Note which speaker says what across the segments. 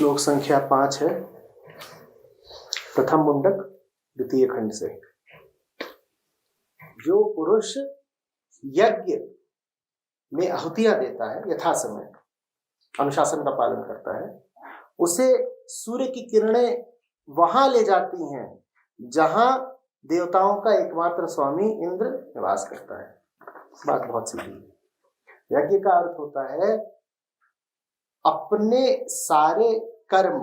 Speaker 1: श्लोक संख्या 5 है, प्रथम मुंडक द्वितीय खंड से। जो पुरुष यज्ञ में आहुतियां देता है यथा समय, अनुशासन का पालन करता है, उसे सूर्य की किरणें वहां ले जाती हैं जहां देवताओं का एकमात्र स्वामी इंद्र निवास करता है। बात बहुत सीधी है। यज्ञ का अर्थ होता है अपने सारे कर्म,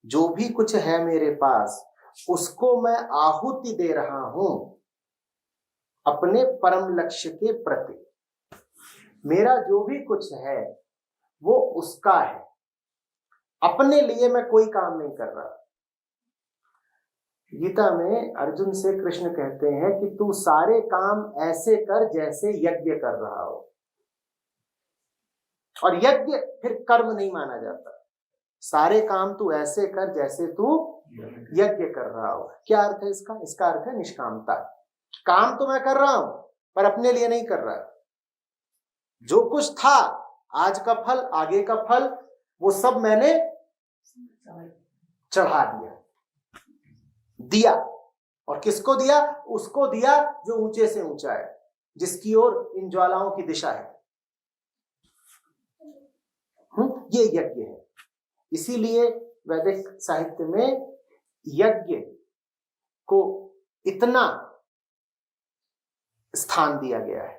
Speaker 1: जो भी कुछ है मेरे पास, उसको मैं आहुति दे रहा हूं अपने परम लक्ष्य के प्रति। मेरा जो भी कुछ है वो उसका है, अपने लिए मैं कोई काम नहीं कर रहा। गीता में अर्जुन से कृष्ण कहते हैं कि तू सारे काम ऐसे कर जैसे यज्ञ कर रहा हो, और यज्ञ फिर कर्म नहीं माना जाता। सारे काम तू ऐसे कर जैसे तू यज्ञ कर रहा हो। क्या अर्थ है इसका? इसका अर्थ है निष्कामता। काम तो मैं कर रहा हूं पर अपने लिए नहीं कर रहा। जो कुछ था, आज का फल, आगे का फल, वो सब मैंने चढ़ा दिया। और किसको दिया? उसको दिया जो ऊंचे से ऊंचा है, जिसकी ओर इन ज्वालाओं की दिशा है। ये यज्ञ है। इसीलिए वैदिक साहित्य में यज्ञ को इतना स्थान दिया गया है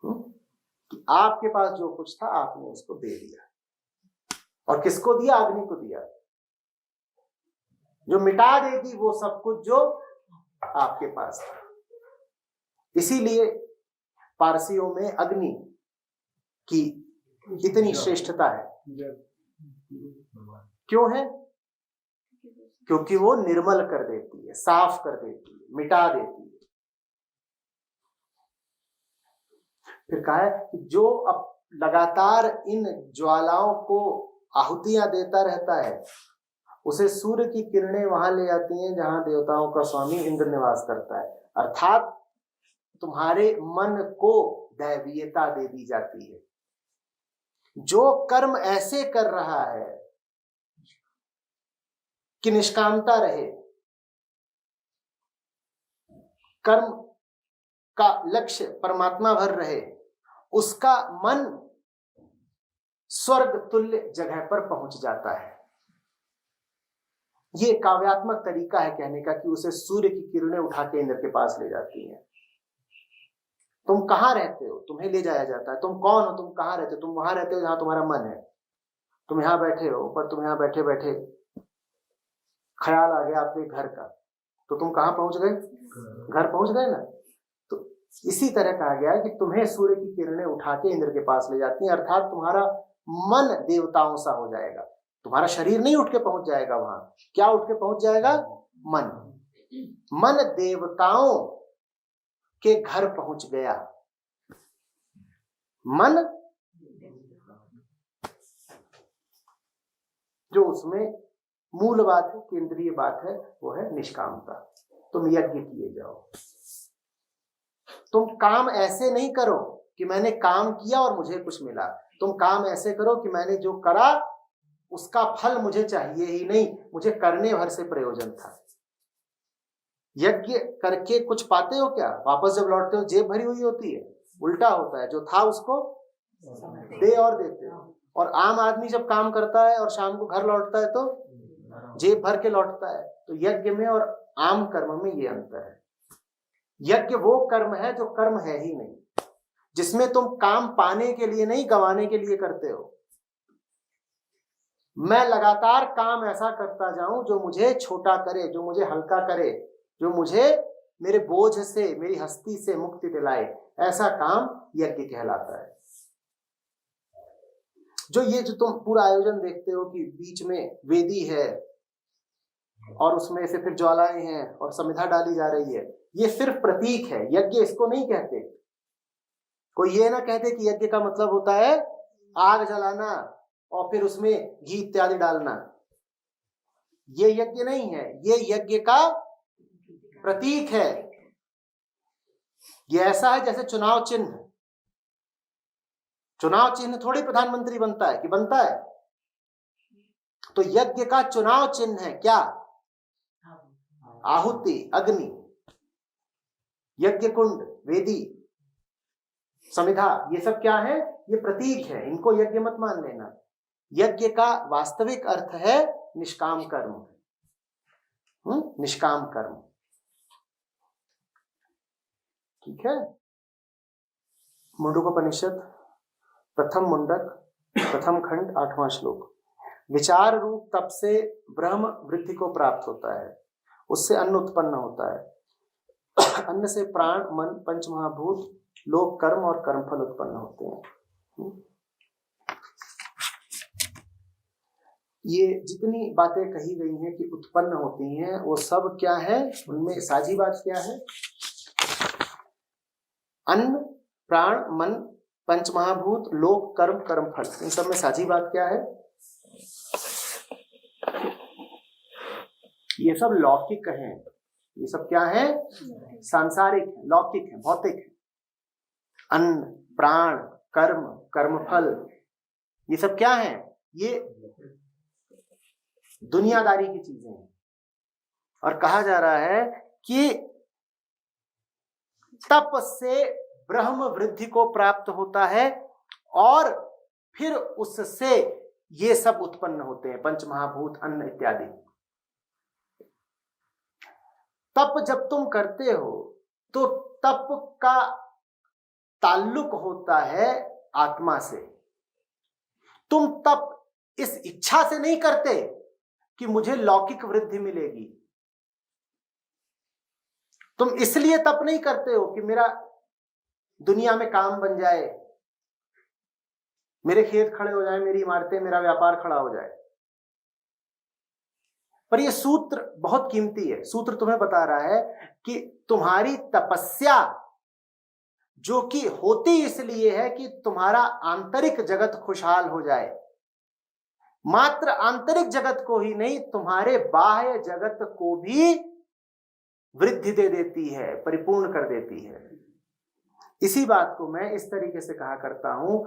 Speaker 1: कि आपके पास जो कुछ था आपने उसको दे दिया। और किसको दिया? अग्नि को दिया, जो मिटा देगी वो सब कुछ जो आपके पास था। इसीलिए पारसियों में अग्नि की इतनी श्रेष्ठता है। क्यों है? क्योंकि वो निर्मल कर देती है, साफ कर देती है, मिटा देती है। फिर कहा है कि जो अब लगातार इन ज्वालाओं को आहुतियां देता रहता है, उसे सूर्य की किरणें वहां ले जाती हैं जहां देवताओं का स्वामी इंद्र निवास करता है। अर्थात तुम्हारे मन को दैवीयता दे दी जाती है। जो कर्म ऐसे कर रहा है कि निष्कामता रहे, कर्म का लक्ष्य परमात्मा भर रहे, उसका मन स्वर्ग तुल्य जगह पर पहुंच जाता है। ये काव्यात्मक तरीका है कहने का कि उसे सूर्य की किरणें उठा के इंद्र के पास ले जाती हैं। तुम कहां रहते हो? तुम्हें ले जाया जाता है। तुम कौन हो? तुम कहां रहते हो? तुम वहां रहते हो जहां तुम्हारा मन है। तुम यहां बैठे हो, पर तुम यहां बैठे बैठे ख्याल आ गया अपने घर का, तो तुम कहां पहुंच गए? घर पहुंच गए ना। तो इसी तरह कहा गया है कि तुम्हें सूर्य की किरणें उठा के इंद्र के पास ले जाती हैं। अर्थात तुम्हारा मन देवताओं सा हो जाएगा। तुम्हारा शरीर नहीं उठ के पहुंच जाएगा वहां। क्या उठ के पहुंच जाएगा? मन देवताओं के घर पहुंच गया। मन जो उसमें मूल बात है, केंद्रीय बात है, वो है निष्कामता। तुम यज्ञ किए जाओ। तुम काम ऐसे नहीं करो कि मैंने काम किया और मुझे कुछ मिला। तुम काम ऐसे करो कि मैंने जो करा उसका फल मुझे चाहिए ही नहीं, मुझे करने भर से प्रयोजन था। यज्ञ करके कुछ पाते हो क्या? वापस जब लौटते हो जेब भरी हुई होती है? उल्टा होता है, जो था उसको दे और देते हो। और आम आदमी जब काम करता है और शाम को घर लौटता है तो जेब भर के लौटता है। तो यज्ञ में और आम कर्म में ये अंतर है। यज्ञ वो कर्म है जो कर्म है ही नहीं, जिसमें तुम काम पाने के लिए नहीं, गंवाने के लिए करते हो। मैं लगातार काम ऐसा करता जाऊं जो मुझे छोटा करे, जो मुझे हल्का करे, जो मुझे मेरे बोझ से, मेरी हस्ती से मुक्ति दिलाए। ऐसा काम यज्ञ कहलाता है। जो तुम पूरा आयोजन देखते हो कि बीच में वेदी है और उसमें से फिर ज्वालाएं हैं और समिधा डाली जा रही है, ये सिर्फ प्रतीक है। यज्ञ इसको नहीं कहते। कोई ये ना कहते कि यज्ञ का मतलब होता है आग जलाना और फिर उसमें घी इत्यादि डालना। ये यज्ञ नहीं है, ये यज्ञ का प्रतीक है। ये ऐसा है जैसे चुनाव चिन्ह। चुनाव चिन्ह थोड़ी प्रधानमंत्री बनता है कि बनता है? तो यज्ञ का चुनाव चिन्ह है क्या? आहुति, अग्नि, यज्ञ कुंड, वेदी, समिधा, ये सब क्या है? ये प्रतीक है, इनको यज्ञ मत मान लेना। यज्ञ का वास्तविक अर्थ है निष्काम कर्म। निष्काम कर्म, ठीक है। मुंडकोपनिषद प्रथम मुंडक प्रथम खंड 8वां श्लोक। विचार रूप तप से ब्रह्म वृद्धि को प्राप्त होता है, उससे अन्न उत्पन्न होता है। अन्न से प्राण, मन, पंच महाभूत, लोक, कर्म और कर्मफल उत्पन्न होते हैं। ये जितनी बातें कही गई हैं कि उत्पन्न होती हैं, वो सब क्या है? उनमें साझी बात क्या है? अन्न, प्राण, मन, पंच महाभूत, लोक, कर्म, कर्मफल, इन सब में साझी बात क्या है? ये सब लौकिक हैं। ये सब क्या है? सांसारिक है, लौकिक है, भौतिक है। अन्न, प्राण, कर्म, कर्मफल, ये सब क्या है? ये दुनियादारी की चीजें हैं। और कहा जा रहा है कि तप से ब्रह्म वृद्धि को प्राप्त होता है और फिर उससे ये सब उत्पन्न होते हैं, पंच महाभूत, अन्न इत्यादि। तप जब तुम करते हो तो तप का ताल्लुक होता है आत्मा से। तुम तप इस इच्छा से नहीं करते कि मुझे लौकिक वृद्धि मिलेगी। तुम इसलिए तप नहीं करते हो कि मेरा दुनिया में काम बन जाए, मेरे खेत खड़े हो जाए, मेरी इमारतें, मेरा व्यापार खड़ा हो जाए। पर यह सूत्र बहुत कीमती है। सूत्र तुम्हें बता रहा है कि तुम्हारी तपस्या जो कि होती इसलिए है कि तुम्हारा आंतरिक जगत खुशहाल हो जाए, मात्र आंतरिक जगत को ही नहीं, तुम्हारे बाह्य जगत को भी वृद्धि दे देती है, परिपूर्ण कर देती है। इसी बात को मैं इस तरीके से कहा करता हूं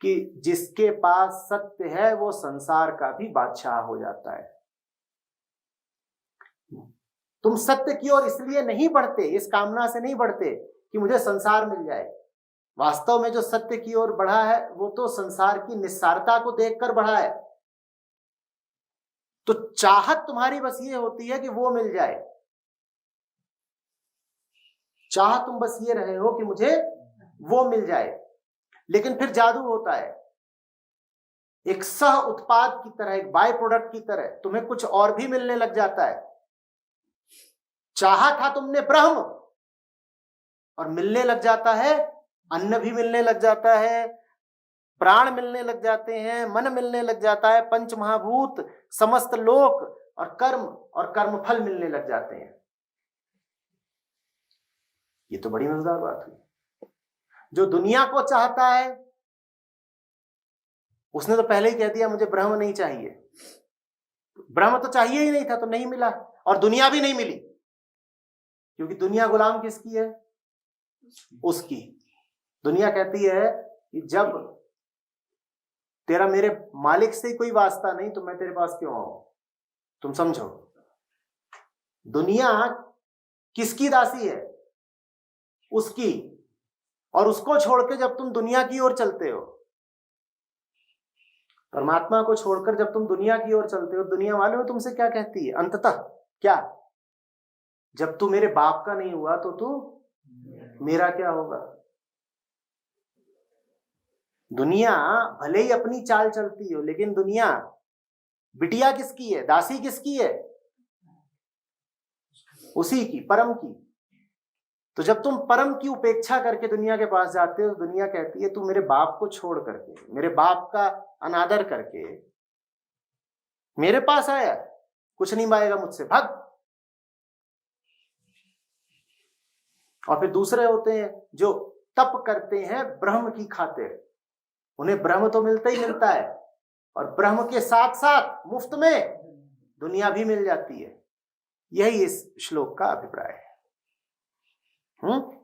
Speaker 1: कि जिसके पास सत्य है वो संसार का भी बादशाह हो जाता है। तुम सत्य की ओर इसलिए नहीं बढ़ते, इस कामना से नहीं बढ़ते कि मुझे संसार मिल जाए। वास्तव में जो सत्य की ओर बढ़ा है वो तो संसार की निस्सारता को देखकर बढ़ा है। तो चाहत तुम्हारी बस ये होती है कि वो मिल जाए। चाह तुम बस ये रहे हो कि मुझे वो मिल जाए। लेकिन फिर जादू होता है, एक सह उत्पाद की तरह, एक बाय प्रोडक्ट की तरह तुम्हें कुछ और भी मिलने लग जाता है। चाहा था तुमने ब्रह्म, और मिलने लग जाता है, अन्न भी मिलने लग जाता है, प्राण मिलने लग जाते हैं, मन मिलने लग जाता है, पंच महाभूत, समस्त लोक और कर्म और कर्मफल मिलने लग जाते हैं। ये तो बड़ी मजेदार बात हुई। जो दुनिया को चाहता है उसने तो पहले ही कह दिया मुझे ब्रह्म नहीं चाहिए। ब्रह्म तो चाहिए ही नहीं था, तो नहीं मिला, और दुनिया भी नहीं मिली, क्योंकि दुनिया गुलाम किसकी है? उसकी। दुनिया कहती है कि जब तेरा मेरे मालिक से कोई वास्ता नहीं तो मैं तेरे पास क्यों आऊं? तुम समझो, दुनिया किसकी दासी है? उसकी। और उसको छोड़ के जब तुम दुनिया की ओर चलते हो, परमात्मा को छोड़कर जब तुम दुनिया की ओर चलते हो, दुनिया मालूम है तुमसे क्या कहती है अंततः? क्या? जब तू मेरे बाप का नहीं हुआ तो तू मेरा क्या होगा? दुनिया भले ही अपनी चाल चलती हो, लेकिन दुनिया बिटिया किसकी है? दासी किसकी है? उसी की, परम की। तो जब तुम परम की उपेक्षा करके दुनिया के पास जाते हो, दुनिया कहती है तू मेरे बाप को छोड़ करके, मेरे बाप का अनादर करके मेरे पास आया, कुछ नहीं पाएगा मुझसे, भाग। और फिर दूसरे होते हैं जो तप करते हैं ब्रह्म की खातिर। उन्हें ब्रह्म तो मिलता ही मिलता है, और ब्रह्म के साथ साथ मुफ्त में दुनिया भी मिल जाती है। यही इस श्लोक का अभिप्राय है।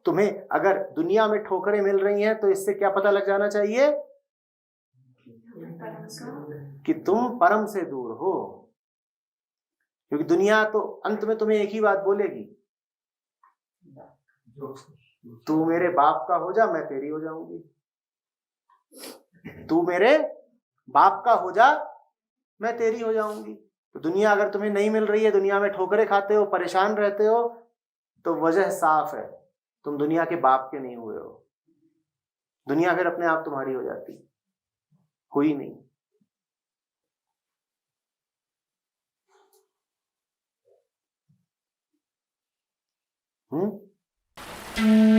Speaker 1: तुम्हें अगर दुनिया में ठोकरें मिल रही हैं तो इससे क्या पता लग जाना चाहिए? कि तुम परम से दूर हो, क्योंकि दुनिया तो अंत में तुम्हें एक ही बात बोलेगी, तू मेरे बाप का हो जा, मैं तेरी हो जाऊंगी। तू मेरे बाप का हो जा, मैं तेरी हो जाऊंगी। तो दुनिया अगर तुम्हें नहीं मिल रही है, दुनिया में ठोकरे खाते हो, परेशान रहते हो, तो वजह साफ है, तुम दुनिया के बाप के नहीं हुए हो। दुनिया फिर अपने आप तुम्हारी हो जाती, हुई नहीं। हम्म